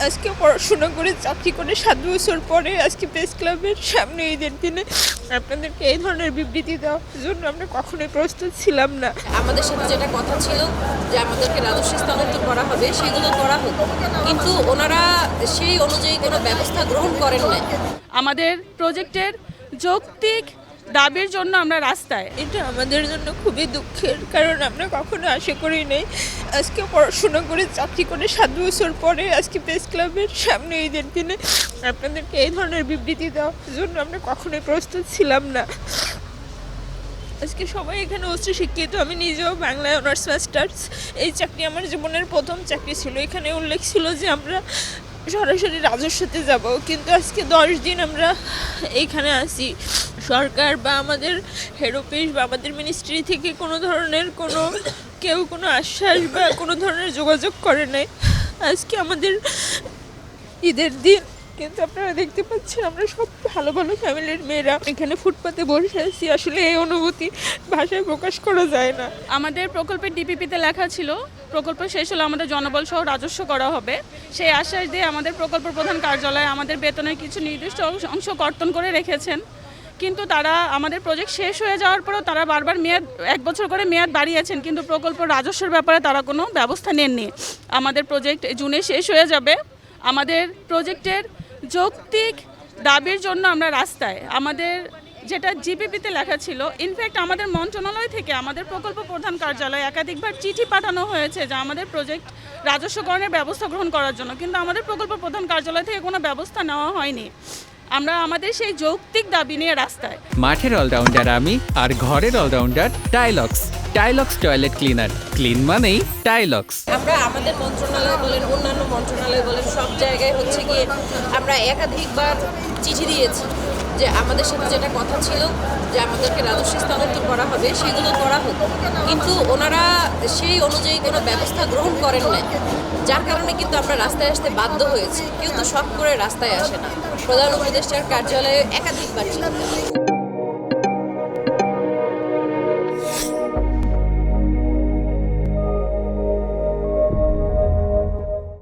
আজকে পড়াশোনা করে চাকরি করে 7 বছর পরে আজকে প্রেস ক্লাবের সামনে ঈদের দিনে আপনাদেরকে এই ধরনের বিবৃতি দেওয়ার জন্য আমরা কখনোই প্রস্তুত ছিলাম না। আমাদের সাথে যেটা কথা ছিল যে আমাদেরকে রাজস্ব স্থানান্তর করা হবে সেগুলো করা হতো, কিন্তু ওনারা সেই অনুযায়ী কোনো ব্যবস্থা গ্রহণ করেন নাই। আমাদের প্রজেক্টের যৌক্তিক দাবির জন্য আমরা রাস্তায়। এটা আমাদের জন্য খুবই দুঃখের, কারণ আমরা কখনো আশা করি নাই আজকে পড়াশোনা করে চাকরি করে 7 বছর পরে আজকে প্রেস ক্লাবের সামনে ঈদের দিনে আপনাদেরকে এই ধরনের বিবৃতি দেওয়ার জন্য আমরা কখনোই প্রস্তুত ছিলাম না। আজকে সবাই এখানে উচ্চ শিক্ষিত, আমি নিজেও বাংলায় অনার্স মাস্টার্স। এই চাকরি আমার জীবনের প্রথম চাকরি ছিল। এখানে উল্লেখ ছিল যে আমরা সরাসরি রাজস্বতে যাব, কিন্তু আজকে 10 দিন আমরা এইখানে আসি। সরকার বা আমাদের হেড অফিস বা আমাদের মিনিস্ট্রি থেকে কোনো ধরনের কেউ কোনো আশ্বাস বা কোনো ধরনের যোগাযোগ করে নাই। আজকে আমাদের ঈদের দিন, কিন্তু আপনারা দেখতে পাচ্ছেন আমরা সব ভালো ভালো ফ্যামিলির মেয়েরা এখানে ফুটপাতে বসে আছি। আসলে এই অনুভূতি ভাষায় প্রকাশ করা যায় না। আমাদের প্রকল্পের ডিপিপিতে লেখা ছিল প্রকল্প শেষ হলে আমাদের জনবল সহ রাজস্ব করা হবে। সেই আশ্বাস দিয়ে আমাদের প্রকল্প প্রধান কার্যালয়ে আমাদের বেতনের কিছু নির্দিষ্ট অংশ কর্তন করে রেখেছেন, কিন্তু তারা আমাদের প্রজেক্ট শেষ হয়ে যাওয়ার পরেও তারা বারবার মেয়াদ 1 বছর করে মেয়াদ বাড়িয়েছেন, কিন্তু প্রকল্প রাজস্বের ব্যাপারে তারা কোনো ব্যবস্থা নেননি। আমাদের প্রজেক্ট জুনে শেষ হয়ে যাবে। আমাদের প্রজেক্টের যৌক্তিক দাবির জন্য আমরা রাস্তায়। আমাদের যেটা জিপিপিতে লেখা ছিল, ইনফ্যাক্ট আমাদের মন্ত্রণালয় থেকে আমাদের প্রকল্প প্রধান কার্যালয়ে একাধিকবার চিঠি পাঠানো হয়েছে যে আমাদের প্রজেক্ট রাজস্বকরণের ব্যবস্থা গ্রহণ করার জন্য, কিন্তু আমাদের প্রকল্প প্রধান কার্যালয় থেকে কোনো ব্যবস্থা নেওয়া হয়নি। আমরা আমাদের সেই যৌক্তিক দাবি নিয়ে রাস্তায়। মাঠের অলরাউন্ডার আমি, আর ঘরের allrounder Tilex. Tilex toilet cleaner, clean মানেই টাইলক্স। আমরা আমাদের মন্ত্রণালয় বলেন, অন্যান্য মন্ত্রণালয় বলেন, সব জায়গায় হচ্ছে গিয়ে আমরা একাধিকবার চিঠি দিয়েছি যে আমাদের সাথে যেটা কথা ছিল যে আমাদেরকে রাজস্ব স্থানান্তর করা হবে সেগুলো করা হতো, কিন্তু ওনারা সেই অনুযায়ী কোনো ব্যবস্থা গ্রহণ করেন নাই, যার কারণে কিন্তু আমরা রাস্তায় আসতে বাধ্য হয়েছি। কেউ তো শখ করে রাস্তায় আসে না। প্রধান উপদেষ্টার কার্যালয়ে একাধিকবার চিঠি।